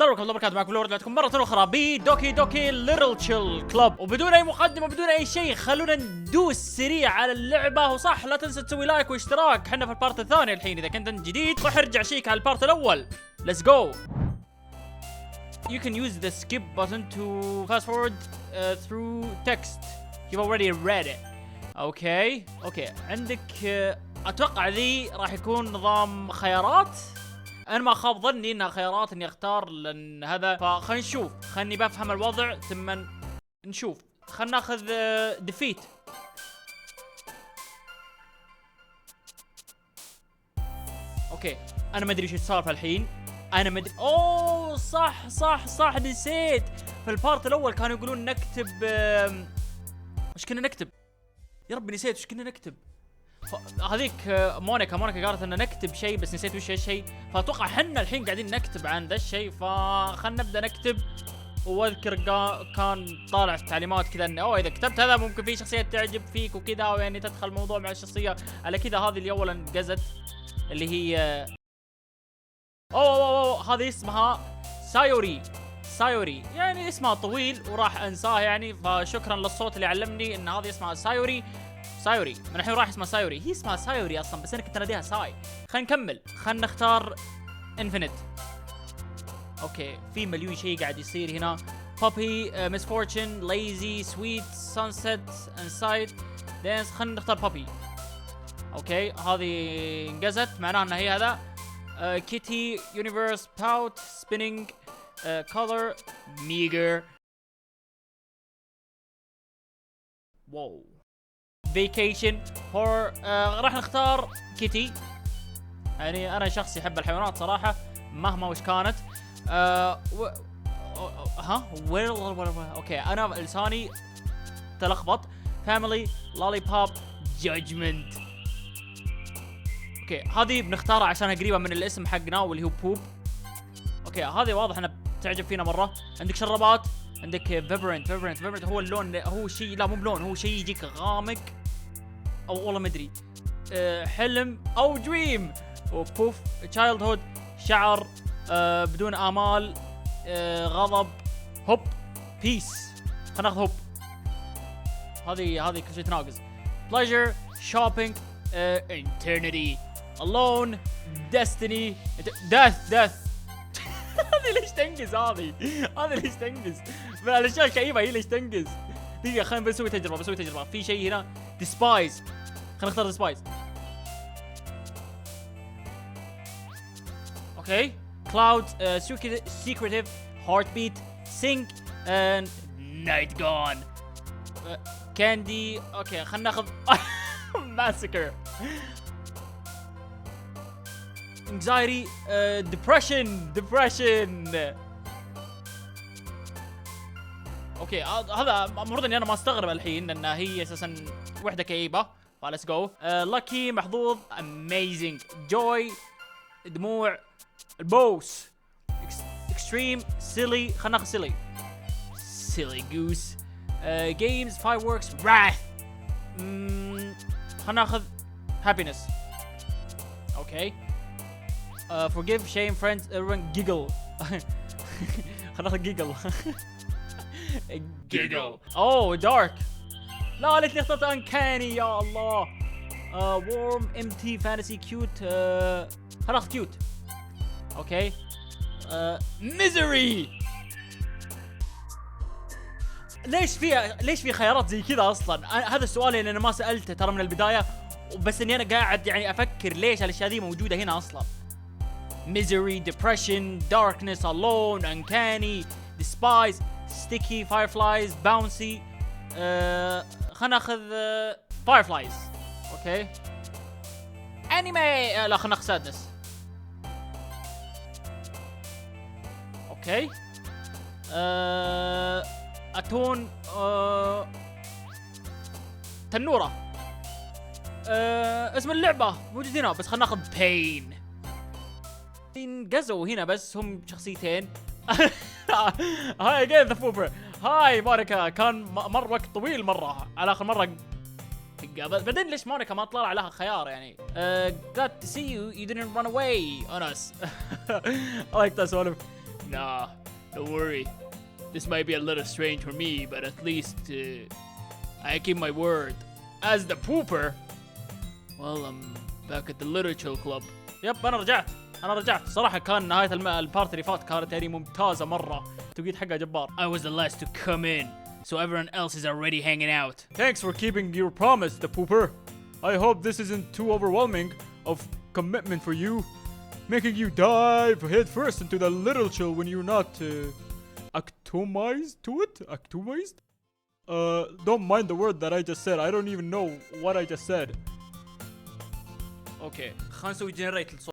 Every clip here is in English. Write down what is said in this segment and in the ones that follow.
السلام عليكم ورحمة الله وبركاته. معكم لورد لكم مرة أخرى بدوكي دوكي ليتراتشر كلوب، وبدون أي مقدمة بدون أي شيء خلونا ندوس سريع على اللعبة. وصح لا تنسى تسوي لايك واشتراك، حنا في البارت الثاني الحين. إذا كنت أنت جديد روح ارجع شيك على البارت الأول. Let's go. You can use the skip button to fast forward through text you've already read it. اوكي عندك اتوقع ذي راح يكون نظام خيارات. انا ما خاب ظني انها خيارات اني اختار، لان هذا فخلينا نشوف. خلني بفهم الوضع ثم نشوف. خلنا ناخذ ديفيت. اوكي انا ما ادري ايش السالفه الحين. انا ما ادري. اوه صح نسيت. في البارت الاول كانوا يقولون نكتب ايش كنا نكتب؟ يا ربي نسيت ايش كنا نكتب. هذيك مونيكا قالت ان نكتب شيء بس نسيت وش هالشيء. فاتوقع حنا الحين قاعدين نكتب عن ذا الشيء، فخلنا نبدا نكتب. واذكر كان طالع في التعليمات كذا انه اذا كتبت هذا ممكن في شخصيه تعجب فيك وكذا، ويعني تدخل الموضوع مع الشخصيه على كذا. هذه اللي اولا انجزت اللي هي هذه اسمها سايوري، يعني اسمها طويل وراح انساه يعني. فشكرا للصوت اللي علمني ان هذه اسمها سايوري. من الحين راح اسمها سايوري. هي اسمها سايوري اصلا بس انا كنت اناديها ساي. خلينا نكمل. خلينا نختار انفينيت. اوكي في مليون شيء قاعد يصير هنا. بابي، مسفورتشن، ليزي، سويت، سانسيت، انسايد، دانس. خلينا نختار بابي. اوكي هذه انجزت، معناها ان هي هذا. كيتي، يونيفرس، باوت، سبيننج، كولر، ميجر. واو. فيكيشن، هور. راح نختار كيتي. يعني انا شخص يحب الحيوانات صراحه مهما وش كانت. اوكي انا لساني تلخبط. فاميلي، لولي بوب، جادجمنت. اوكي هذه بنختارها عشانها قريبه من الاسم حقنا واللي هو بوب. اوكي هذه واضح انها بتعجب فينا مره. عندك شرابات، عندك فيبرنت هو اللون. هو شيء، لا مو بلون، هو شيء يجيك غامق او والله ما ادري. حلم او دريم. وبوف، تشايلد هود، شعر، بدون امال، غضب، هوب، بيس. خلينا ناخذ هوب. هذه كل شيء تناقص. بليجر، شوبينج، eternity، alone، destiny، death. هذه ليش تنقز؟ هذه ليش تنقز؟ من الاشياء الكئيبه هي ليش تنقز؟ دقيقه خلينا بسوي تجربه. في شيء هنا despise. خلينا نختار despise. اوكي cloud، secretive، heartbeat، sink and night gone. candy. اوكي خلينا ناخذ massacre، anxiety، depression. اوكي هذا المفروض اني انا ما استغرب الحين لان هي اساسا وحده كئيبه. فليتس جو. lucky، محظوظ، amazing، joy، دموع، البوس، extreme، silly. خلنا ناخذ silly goose. games، fireworks، wrath. خلنا ناخذ happiness. اوكي forgive، shame، friends، everyone، giggle. خلنا ناخذ giggle. اوه dark. لا ليتني اخترت uncanny يا الله. warm، empty، fantasy، cute. خلنا ناخذ cute. اوكي misery. ليش في خيارات زي كذا اصلا؟ هذا السؤال اللي انا ما سالته ترى من البدايه، بس اني انا قاعد يعني افكر ليش الاشياء دي موجوده هنا اصلا. misery، depression، darkness، alone، uncanny، despise، sticky، fireflies، bouncy. خلنا ناخذ fireflies. اوكي anime. لا خلنا ناخذ sadness. اوكي اتون، تنوره. اسم اللعبه موجود هنا بس خلنا ناخذ pain. انقزوا هنا بس هم شخصيتين. هاي جيم ذا فوبر. هاي مونيكا. كان مر وقت طويل مره على اخر مره بعدين ليش مونيكا ما طلع لها خيار يعني. glad to see you didn't run away on us. I like that sort of Nah, don't worry. This might be a little strange for me, but at least I keep my word. As the pooper, well, I'm back at the literature club. يب انا رجعت صراحة كان نهاية البارت اللي فات كانت يعني ممتازة مرة. توقيت حقها جبار. I was the last to come in, so everyone else is already hanging out. Thanks for keeping your promise, the pooper. I hope this isn't too overwhelming of commitment for you, making you dive head first into the literature when you're not acclimatized to it. Acclimatized? Don't mind the word that I just said. I don't even know what I just said. اوكي خلينا نسوي جنريت للصوت.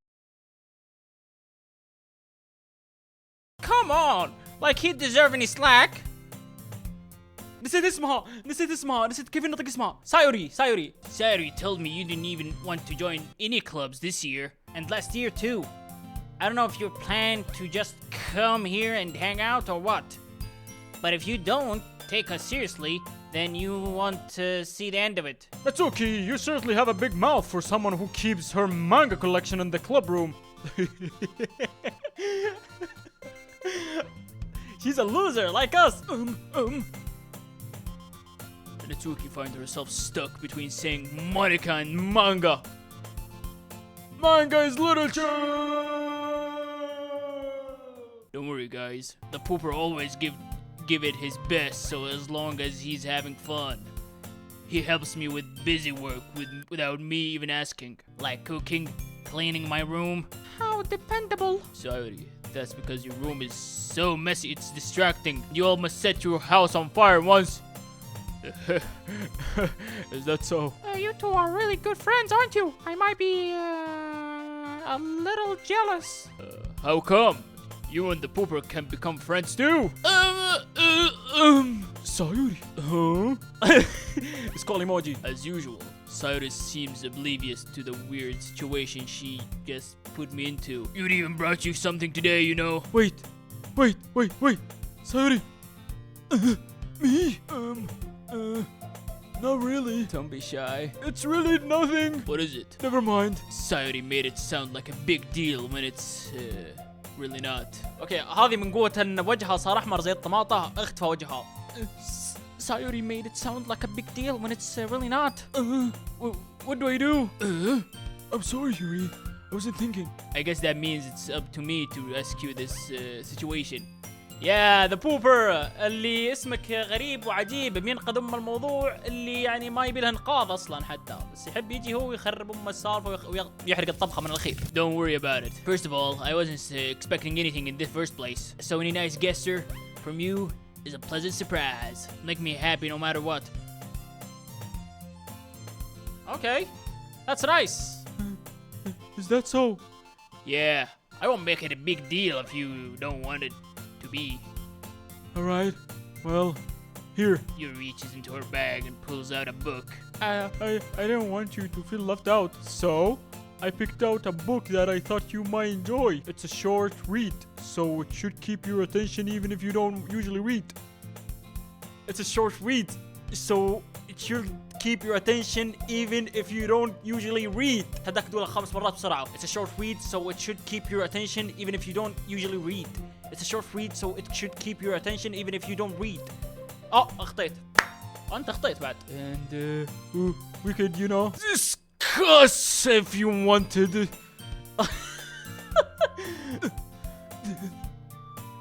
Come on, like he deserve any slack. نسيت اسمها نسيت كيف نطق اسمها. سايوري Sayori told me you didn't even want to join any clubs this year and last year too. I don't know if you plan to just come here and hang out or what. But if you don't take us seriously, then you want to see the end of it. Natsuki, you certainly have a big mouth for someone who keeps her manga collection in the club room. She's a loser like us. Natsuki finds herself stuck between saying Monica and manga. Manga is literature! Don't worry, guys. The pooper always give it his best, so as long as he's having fun. He helps me with busy work without me even asking. Like cooking, cleaning my room. How dependable. Sorry, that's because your room is so messy it's distracting. You almost set your house on fire once. Is that so? You two are really good friends, aren't you? I might be a little jealous. How come? You and the pooper can become friends too. Sayuri. Huh? It's called emoji. As usual, Sayuri seems oblivious to the weird situation she just put me into. You'd even brought you something today, you know. Wait. Sayuri. Me? Not really. Don't be shy. It's really nothing. What is it? Never mind. Sayuri made it sound like a big deal when it's really not. اوكي هذه من قوة ان وجهها صار احمر زي الطماطة اختفى وجهها. Sayuri made it sound like a big deal when it's really not. What do I do? I'm sorry, Yuri. I wasn't thinking. I guess that means it's up to me to rescue this situation. يا ذا بوبر اللي اسمك غريب وعجيب بينقذ الموضوع اللي يعني ما يبي له انقاذ اصلا حتى بس يحب يجي هو يخرب السالفه ويحرق الطبخه من الخير. Don't worry about it. First of all, I wasn't expecting anything in the first place. So any nice gesture from you is a pleasant surprise. Make me happy no matter what. Okay, that's nice. Is that so? Yeah, I won't make it a big deal if you don't want it to be. Alright, well, here. You reaches into her bag and pulls out a book. I didn't want you to feel left out, so I picked out a book that I thought you might enjoy. It's a short read, so it should keep your attention even if you don't usually read. It's a short read, so it should keep your attention even if you don't usually read. هداك تقولها 5 مرات بسرعة. It's a short read, so it should keep your attention even if you don't usually read. It's a short read, so it should keep your attention even if you don't read. أخطيت. أنت أخطيت بعد. And we could, you know, discuss if you wanted.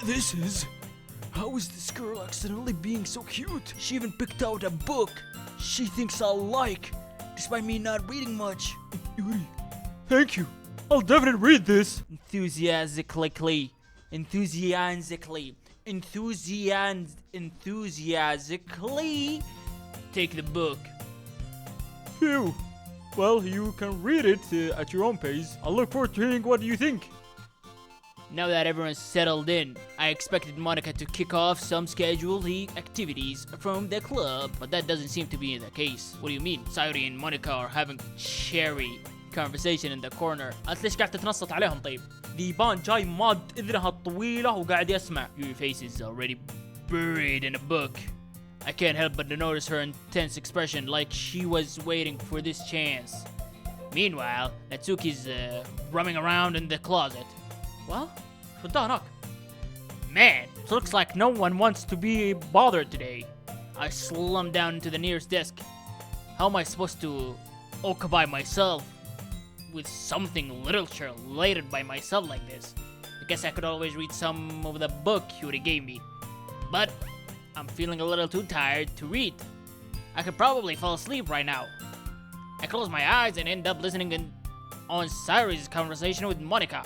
This is... How is this girl accidentally being so cute? She even picked out a book she thinks I'll like, despite me not reading much. Yuri, thank you. I'll definitely read this. Enthusiastically. Take the book. Phew. Well, you can read it at your own pace. I'll look forward to hearing what you think. Now that everyone's settled in, I expected Monica to kick off some scheduled activities from the club, but that doesn't seem to be the case. What do you mean? Sayuri and Monica are having cherry conversation in the corner. أنت ليش قاعد تتنصت عليهم طيب؟ ديبان جاي ماد إذنها الطويلة وقاعد يسمع. Your face is already buried in a book. I can't help but to notice her intense expression like she was waiting for this chance. Meanwhile, Natsuki's roaming around in the closet. Well, شو ده هناك؟ Man, looks like no one wants to be bothered today. I slumped down into the nearest desk. How am I supposed to occupy myself with something literature related by myself like this? I guess I could always read some of the book you would gave me. But I'm feeling a little too tired to read. I could probably fall asleep right now. I close my eyes and end up listening on Cyrus' conversation with Monica.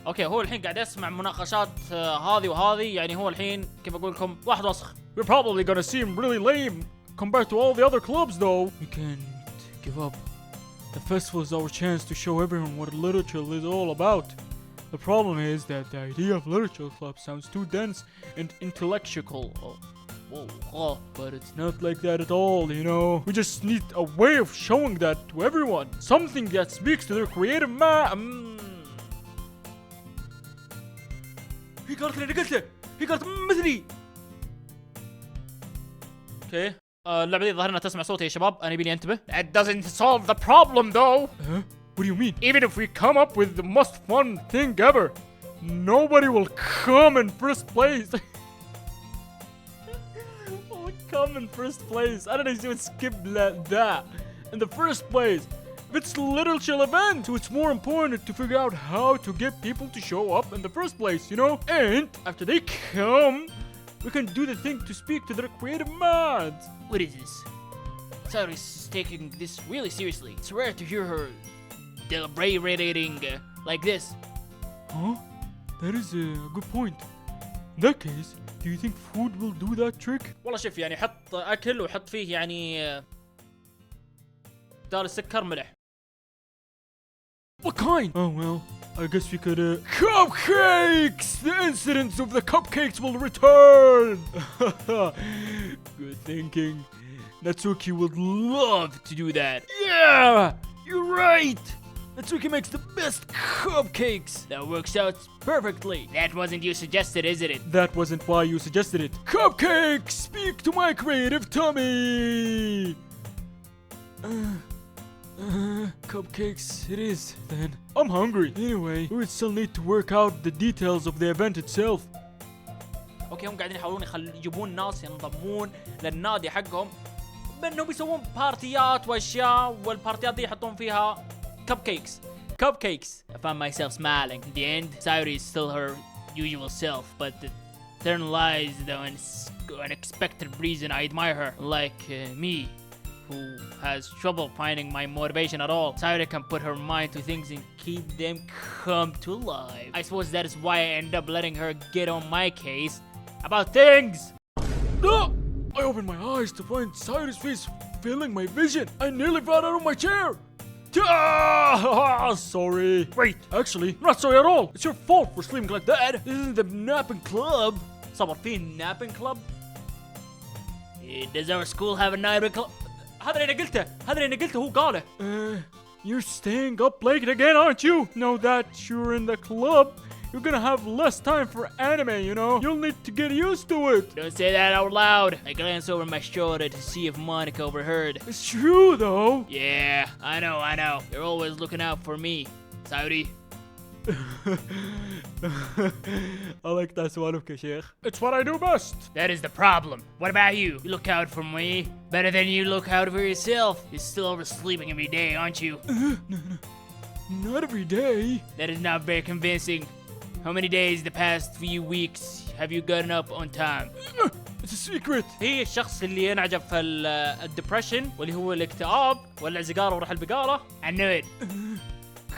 اوكي هو الحين قاعد يسمع مناقشات هذه وهذه، يعني هو الحين كيف اقول لكم واحد وسخ. We're probably gonna seem really lame compared to all the other clubs though. We can't give up. The festival is our chance to show everyone what literature is all about. The problem is that the idea of literature club sounds too dense and intellectual. But it's not like that at all, you know. We just need a way of showing that to everyone. Something that speaks to their creative هي قالت اللي قلته، هي قالت مثلي. اوكي اللعبة دي ظهرنا تسمع صوتي يا شباب، انا يبيني انتبه. That doesn't solve the problem though. Huh? What do you mean? Even if we come up with The most fun thing ever. Nobody will come in first place. Will come in first place. I don't know if you would skip that. In the first place. It's a literature event, so it's more important to figure out how to get people to show up in the first place, you know? And after they come, we can do the thing to speak to their creative minds. What is this? Cyrus is taking this really seriously. It's rare to hear her deliberating like this. Huh? That is a good point. In that case, do you think food will do that trick? والله شوف يعني حط اكل وحط فيه يعني دار السكر ملح. What kind? Oh well, I guess we could Cupcakes! The incidents of the cupcakes will return! Good thinking. Natsuki would love to do that. Yeah! You're right! Natsuki makes the best cupcakes! That works out perfectly. That wasn't you suggested, isn't it? That wasn't why you suggested it. Cupcakes! Speak to my creative tummy! Cupcakes it is, then. I'm hungry. Anyway, we would still need to work out the details of the event itself. اوكي هم قاعدين يحاولون يجيبون ناس ينضمون للنادي حقهم بانهم يسوون بارتيات واشياء، والبارتيات دي يحطون فيها كب كيكس. I found myself smiling. In the end, Sayuri is still her usual self, but therein lies the unexpected reason I admire her. Like me, who has trouble finding my motivation at all, Sayuri can put her mind to things and keep them come to life. I suppose that is why I end up letting her get on my case about things. No! I opened my eyes to find Sayuri's face filling my vision. I nearly fell out of my chair. Sorry. Wait, actually, I'm not sorry at all. It's your fault for sleeping like that. This isn't the napping club. صبر في napping club؟ Does our school have a napping club? هذا اللي انا قلته هو قاله. You're staying up late again, aren't you? Now that you're in the club, you're gonna have less time for anime, you know? You'll need to get used to it. Don't say that out loud. I glanced over my shoulder to see if Monica overheard. It's true, though. Yeah, I know. You're always looking out for me, Saudi. I like that سوالفك يا شيخ. It's what I do best. That is the problem. What about you? You look out for me better than you look out for yourself. You're still oversleeping every day, aren't you? No. Not every day. That is not very convincing. How many days the past few weeks have you gotten up on time? It's a secret. هي الشخص اللي ينعجب في الدبريشن واللي هو الاكتئاب ولع سيجاره وراح البقاله. I knew it.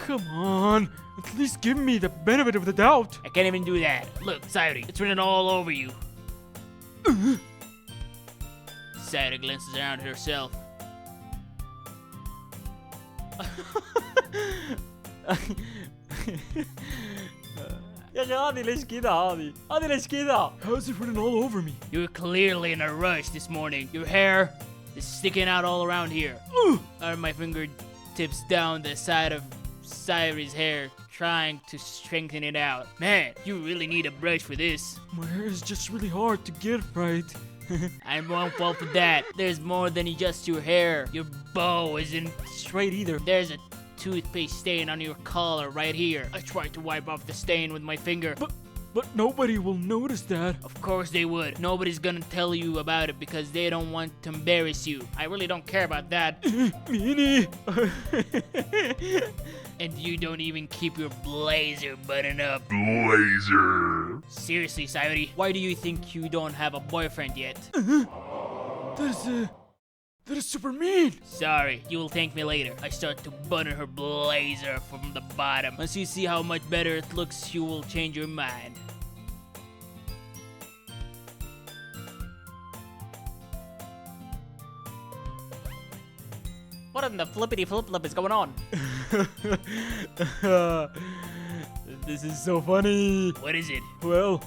Come on. At least give me the benefit of the doubt. I can't even do that. Look, Sayuri, it's written all over you. Sayuri glances around herself. يا اخي هذه ليش كذا هذه ليش كذا؟ How's it written all over me? You're clearly in a rush this morning. Your hair is sticking out all around here. I run my fingertips down the side of Sayuri's hair, trying to strengthen it out. Man, you really need a brush for this. My hair is just really hard to get right. I won't fall for that. There's more than just your hair. Your bow isn't straight either. There's a toothpaste stain on your collar right here. I tried to wipe off the stain with my finger. But nobody will notice that. Of course they would. Nobody's gonna tell you about it because they don't want to embarrass you. I really don't care about that. Meanie. And you don't even keep your blazer buttoned up. Seriously, Sayuri, why do you think you don't have a boyfriend yet? That is super mean. Sorry, you will thank me later. I start to button her blazer from the bottom. Once you see how much better it looks, you will change your mind. What in the flippity flip is going on? This is so funny. What is it? Well,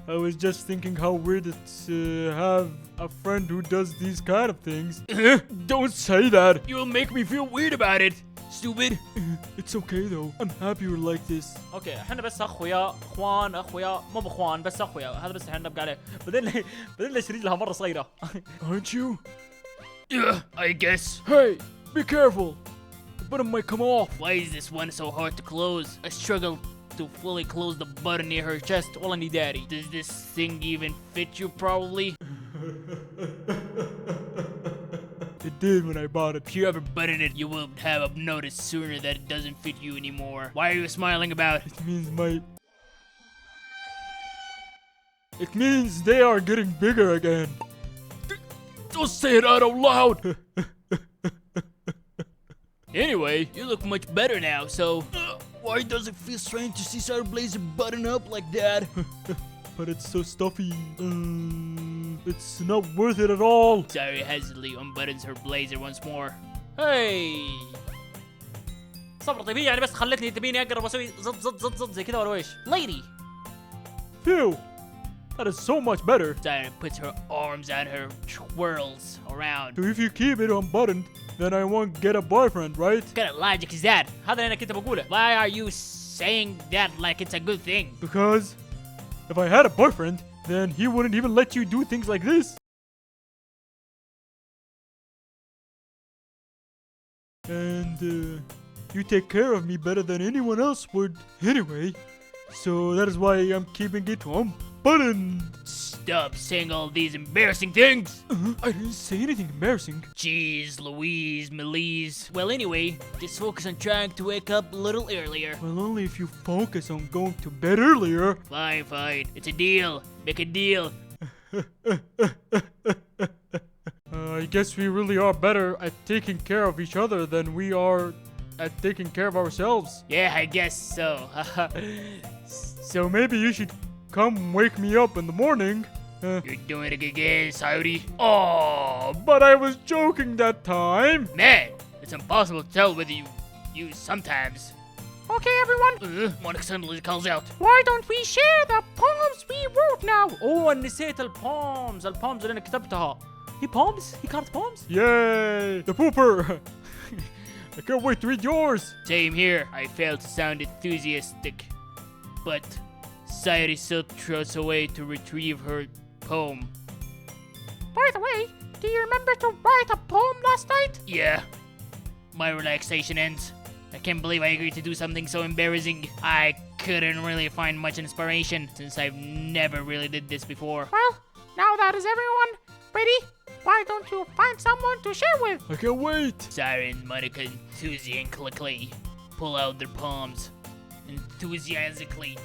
I was just thinking how weird it's to have a friend who does these kind of things. Don't say that. You'll make me feel weird about it, stupid. It's okay though. I'm happy you're like this. اوكي احنا بس اخويا اخوان اخويا مو باخوان بس اخويا هذا بس احنا نبقى عليه بعدين ليش رجلها مره صغيره. Aren't you? Yeah, I guess. Hey, be careful. The button might come off. Why is this one so hard to close? I struggle to fully close the button near her chest. والله اني داري. Does this thing even fit you probably? It did when I bought it. If you ever button it, you will have noticed sooner that it doesn't fit you anymore. Why are you smiling about? It means they are getting bigger again. Don't say it out loud! Anyway, you look much better now, so... why does it feel strange to see Sarah Blazer button up like that? But it's so stuffy. It's not worth it at all. Sarah hesitantly unbuttons her blazer once more. هاي صبر طيب يعني بس خلتني تبيني اقرب واسوي زط زي كذا ولا ايش؟ Lady! Phew. That is so much better. Sarah puts her arms out her twirls around. So if you keep it unbuttoned, then I won't get a boyfriend, right? What kind of logic is that? هذا اللي انا كنت بقوله. Why are you saying that like it's a good thing? Because if I had a boyfriend, then he wouldn't even let you do things like this. And you take care of me better than anyone else would anyway. So that is why I'm keeping it unbuttoned. Stop saying all these embarrassing things! I didn't say anything embarrassing. Jeez, Louise, Melise. Well, anyway, just focus on trying to wake up a little earlier. Well, only if you focus on going to bed earlier. Fine, fine. It's a deal. Make a deal. I guess we really are better at taking care of each other than we are at taking care of ourselves. Yeah, I guess so. So maybe you should come wake me up in the morning. You're doing it again, Saudi. Oh, but I was joking that time. Man, it's impossible to tell whether you use sometimes. Okay everyone. Monica suddenly calls out. Why don't we share the poems we wrote now? اوه نسيت البومز اللي انا كتبتها. He poems? He carved poems? Yay! The pooper! I can't wait to read yours! Same here. I failed to sound enthusiastic. But Sayuri still throws away to retrieve her poem. By the way, do you remember to write a poem last night? Yeah. My relaxation ends. I can't believe I agreed to do something so embarrassing. I couldn't really find much inspiration since I've never really did this before. Well, now that is everyone ready, why don't you find someone to share with? I can't wait! Sayuri and Monica enthusiastically pull out their palms. Enthusiastically.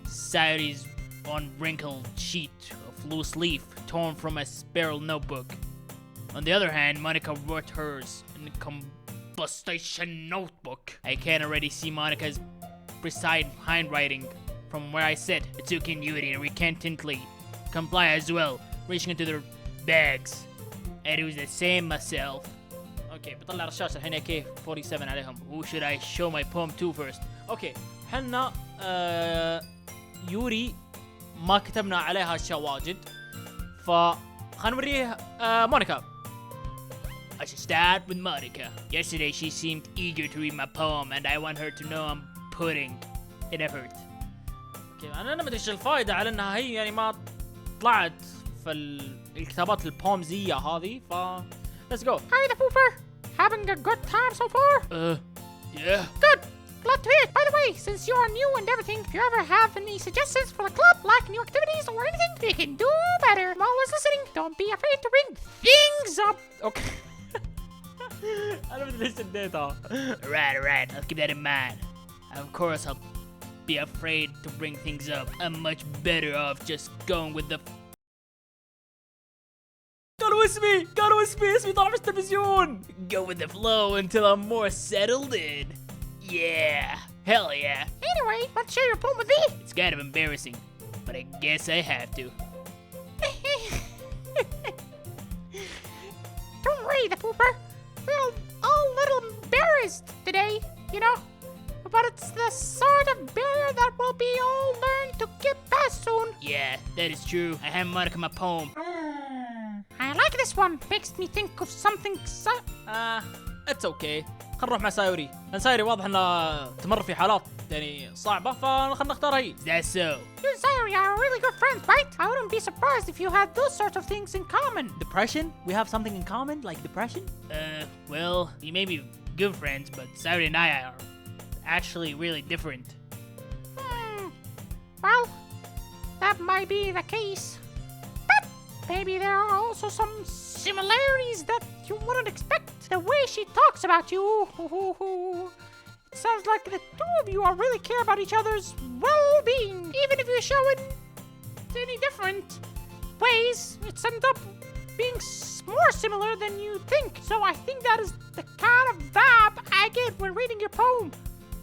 Sayuri's unwrinkled sheet of loose leaf torn from a spiral notebook. On the other hand, Monica wrote hers in a combustion notebook. I can already see Monica's precise handwriting from where I sit. Atsuki and Yuri reluctantly comply as well, reaching into their bags. I do the same myself. اوكي بطلع رشاش الحين AK 47 عليهم. Who should I show my poem to first? اوكي حنا يوري ما كتبنا عليها اشياء واجد فخلنا نوريه مونيكا. I should start with Monica. Yesterday she seemed eager to read my poem and I want her to know I'm putting in effort. اوكي انا ما ادري ايش الفائده على انها هي يعني ما طلعت في الكتابات البومزيه هذه ف let's go. Hi the pooper. Having a good time so far? Yeah. Good. glad to hear it. By the way, since you are new and everything, if you ever have any suggestions for the club, like new activities or anything, we can do better. I'm always listening. Don't be afraid to bring things up. اوكي. انا مدري ليش اديتها. Alright, I'll keep that in mind. Of course, I'll be afraid to bring things up. I'm much better off just going with the قالوا اسمي طالع في التلفزيون. go with the flow until I'm more settled in. Yeah, hell yeah. Anyway, let's share your poem with me. It's kind of embarrassing, but I guess I have to. Don't worry, the pooper. We're all a little embarrassed today, you know? But it's the sort of barrier that we'll be all learn to get past soon. Yeah, that is true. I have Monica my poem. I like this one. Makes me think of something اتس اوكي. خلينا نروح مع سايوري، لان سايوري واضح انه تمر في حالات يعني صعبة، فخلنا نختار هي. Is that so? You and Sayuri are really good friends, right? I wouldn't be surprised if you had those sorts of things in common. Depression? We have something in common, like depression? Well, we may be good friends, but Sayuri and I are actually really different. Well, that might be the case. But maybe there are also some similarities that you wouldn't expect. The way she talks about you. It sounds like the two of you are really care about each other's well-being. Even if you show it any different ways, it's end up being more similar than you think. So I think that is the kind of vibe I get when reading your poem.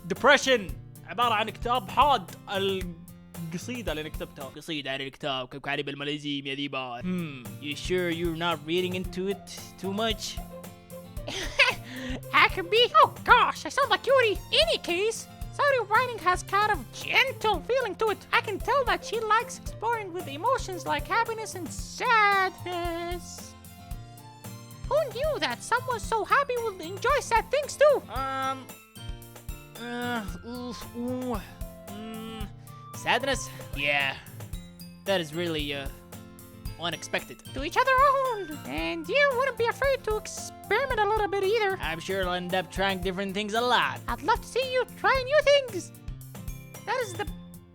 Depression عبارة عن كتاب حاد. القصيدة اللي كتبتها. قصيدة عن الكتاب كم كاتب الملازيم يا ذيبان. You sure you're not reading into it too much? I can be. Oh gosh, I sound like Yuri. Any case, Sayuri writing has kind of gentle feeling to it. I can tell that she likes exploring with emotions like happiness and sadness. Who knew that someone so happy would enjoy sad things too? Sadness? Yeah, that is really unexpected. To each other own. And you wouldn't be afraid to experiment a little bit either. I'm sure I'll end up trying different things a lot. I'd love to see you try new things. That is the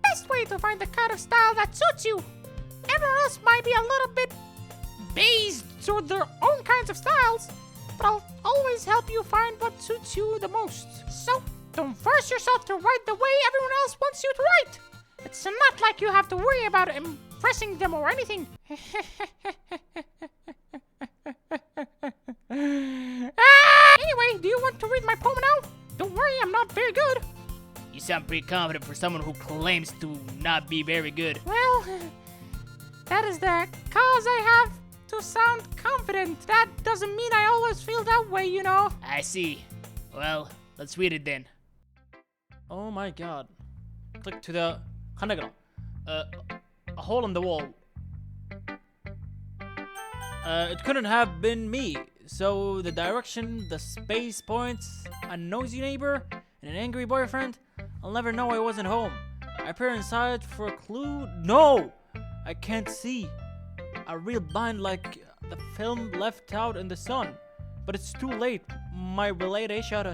best way to find the kind of style that suits you. Everyone else might be a little bit based toward their own kinds of styles, but I'll always help you find what suits you the most. So, don't force yourself to write the way everyone else wants you to write. It's not like you have to worry about impressing them or anything. Anyway, do you want to read my poem now? Don't worry, I'm not very good. You sound pretty confident for someone who claims to not be very good. Well, that is the cause I have to sound confident. That doesn't mean I always feel that way, you know. I see. Well, let's read it then. Oh my god. Click to the... خلنا نقرأ. A hole in the wall. It couldn't have been me. So the direction, the space points, a noisy neighbor, and an angry boyfriend. I'll never know I wasn't home. I peer inside for a clue. No! I can't see. A real bind like the film left out in the sun. But it's too late. My relation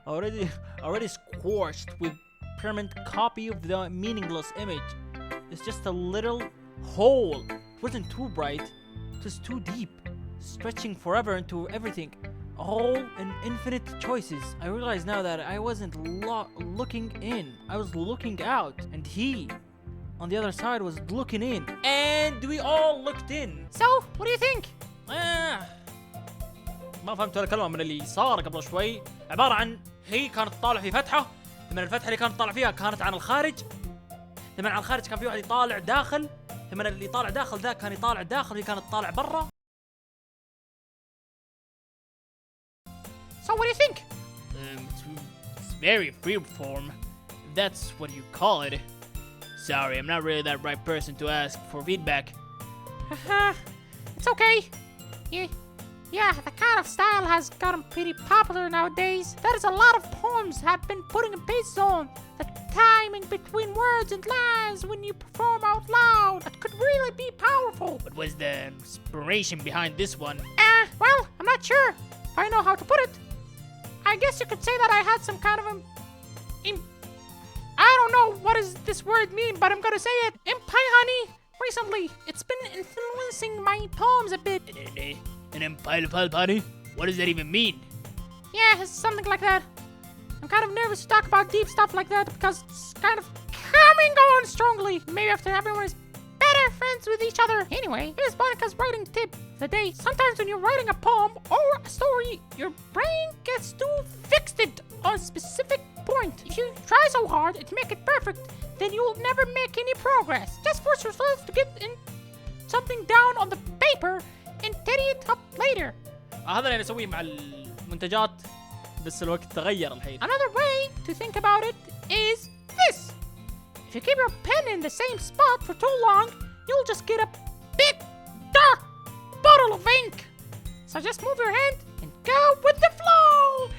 already squashed with permanent copy of the meaningless image. It's just a little hole. It wasn't too bright. It was too deep, stretching forever into everything. All in infinite choices. I realize now that I wasn't looking in. I was looking out. And he, on the other side, was looking in. And we all looked in. So, what do you think? ما فهمت ولا كلمة من اللي صار قبل شوي. عبارة عن هي كانت طالع في فتحة، ثم الفتحة اللي كانت طالع فيها كانت عن الخارج، ثم عن الخارج كان في واحد يطالع داخل، ثم اللي طالع داخل ذا كان يطالع داخل، هي كانت طالع برا. So what do you think? It's very freeform, if that's what you call it. Sorry, I'm not really that right person to ask for feedback. It's okay. Yeah, the kind of style has gotten pretty popular nowadays. That is a lot of poems have been putting a bass on. The timing between words and lines when you perform out loud. That could really be powerful. What was the inspiration behind this one? Well, I'm not sure if I know how to put it. I guess you could say that I had some kind of I don't know what does this word mean, but I'm gonna say it. Honey. Recently, it's been influencing my poems a bit. An empire? What does that even mean? Yeah, it's something like that. I'm kind of nervous to talk about deep stuff like that because it's kind of coming on strongly. Maybe after everyone is better friends with each other. Anyway, here's Monica's writing tip of the day. Sometimes when you're writing a poem or a story, your brain gets too fixated on a specific point. If you try so hard to make it perfect, then you'll never make any progress. Just force yourself to get something down on the paper and tidy it up later. هذا اللي نسويه مع المنتجات بس الوقت تغير الحين. Another way to think about it is this. If you keep your pen in the same spot for too long, you'll just get a big, dark bottle of ink. So just move your hand and go with the flow.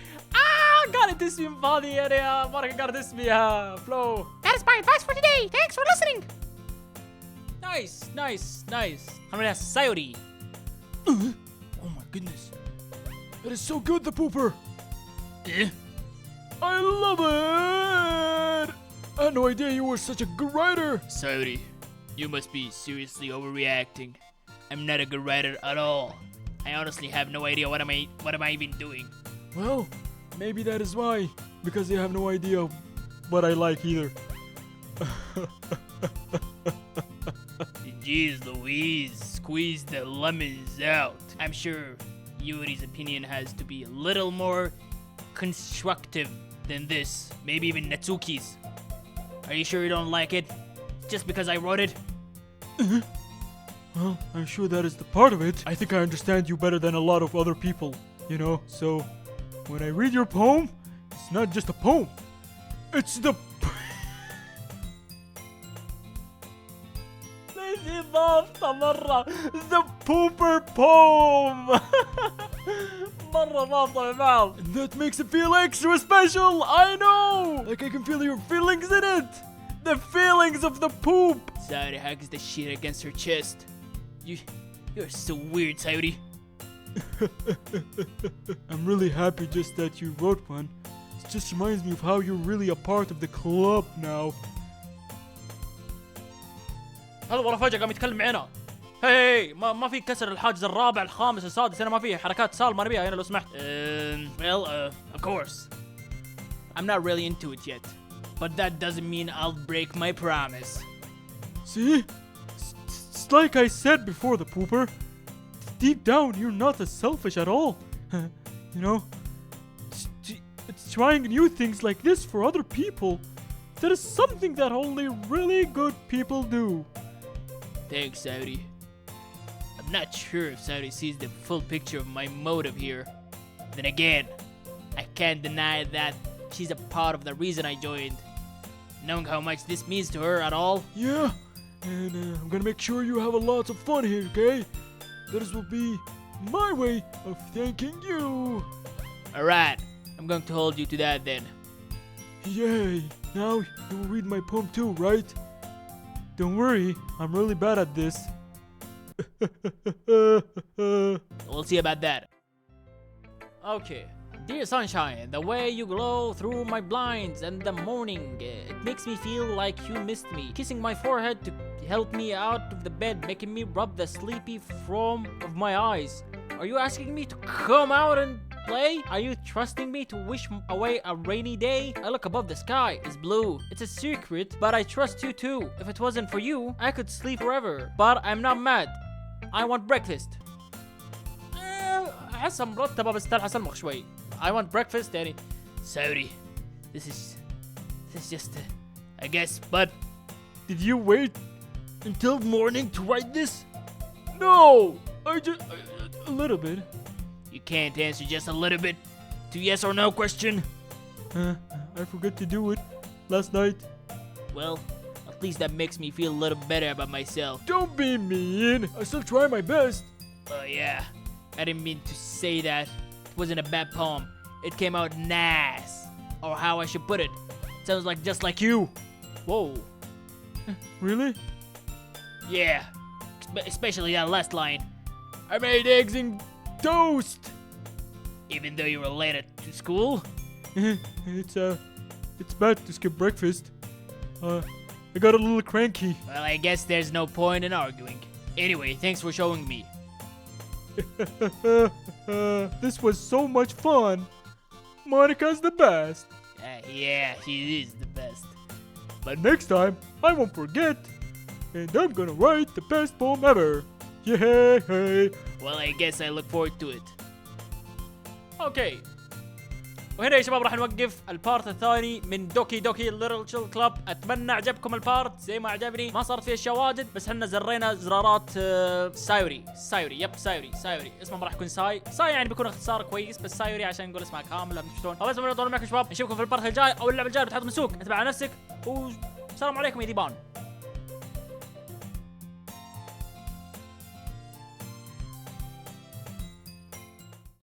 قاعد تسمي هذه يا مرة قاعد تسميها flow. That is my advice for today. Thanks for listening. Nice. خلينا سايوري. Oh my goodness. That is so good, the pooper. I love it. I had no idea you were such a good writer. Sorry, you must be seriously overreacting. I'm not a good writer at all. I honestly have no idea what am I even doing. Well, maybe that is why. Because they have no idea what I like either. Jeez Louise, squeeze the lemons out. I'm sure Yuri's opinion has to be a little more constructive than this. Maybe even Natsuki's. Are you sure you don't like it? Just because I wrote it? Well, I'm sure that is the part of it. I think I understand you better than a lot of other people, you know? So, when I read your poem, it's not just a poem. It's the... The pooper poem! مرة ضابطة ببعض. And that makes it feel extra special, I know! Like I can feel your feelings in it! The feelings of the poop! Saudi hugs the shit against her chest. You're so weird, Saudi. I'm really happy just that you wrote one. It just reminds me of how you're really a part of the club now. هذا ورا فجأة قام يتكلم معنا. هي ما في كسر الحاجز الرابع الخامس السادس هنا ما في حركات سال ما نبيها هنا لو سمحت. Of course. I'm not really into it yet. But that doesn't mean I'll break my promise. See? It's like I said before, the pooper. Deep down, you're not as selfish at all. You know? It's trying new things like this for other people. That is something that only really good people do. Thanks, Saudi. I'm not sure if Saudi sees the full picture of my motive here. Then again, I can't deny that she's a part of the reason I joined. Knowing how much this means to her at all. Yeah, and I'm gonna make sure you have a lot of fun here, okay? This will be my way of thanking you. Alright, I'm going to hold you to that then. Yay! Now you will read my poem too, right? Don't worry, I'm really bad at this. We'll see about that. Okay. Dear sunshine, the way you glow through my blinds in the morning, it makes me feel like you missed me. Kissing my forehead to help me out of the bed, making me rub the sleepy foam of my eyes. Are you asking me to come out and play? Are you trusting me to wish away a rainy day? I look above, the sky is blue. It's a secret, but I trust you too. If it wasn't for you, I could sleep forever. But I'm not mad. I want breakfast. أحسها مرتبة بس تلحس المخ شوي. I want breakfast يعني. Saudi, this is just I guess, but Did you wait until morning to write this? No! A little bit. you can't answer just a little bit to yes or no question. I forgot to do it last night. Well, at least that makes me feel a little better about myself. Don't be mean. I still try my best. Oh yeah, I didn't mean to say that. It wasn't a bad poem. It came out nice. Or how I should put it. Sounds like just like you. Whoa. Really? Yeah, especially that last line. I made eggs and toast. even though you were late to school? It's bad to skip breakfast. I got a little cranky. Well, I guess there's no point in arguing. Anyway, thanks for showing me. This was so much fun. Monica's the best. Yeah, she is the best. But next time, I won't forget. And I'm gonna write the best poem ever. Yay! Well, I guess I look forward to it. اوكي، وهنا يا شباب راح نوقف البارت الثاني من دوكي دوكي ليتراتشر كلوب. اتمنى عجبكم البارت زي ما عجبني. ما صارت فيه اشياء واجد، بس احنا زرينا زرارات سايوري. سايوري اسمه ما راح يكون ساي يعني بيكون اختصار كويس، بس سايوري عشان نقول اسمها كامل. فهمتوا شلون؟ خلاص اطول معكم شباب، نشوفكم في البارت الجاي او اللعبه الجايه. بتحط مسوق انتبه على نفسك، والسلام عليكم يا ديبان.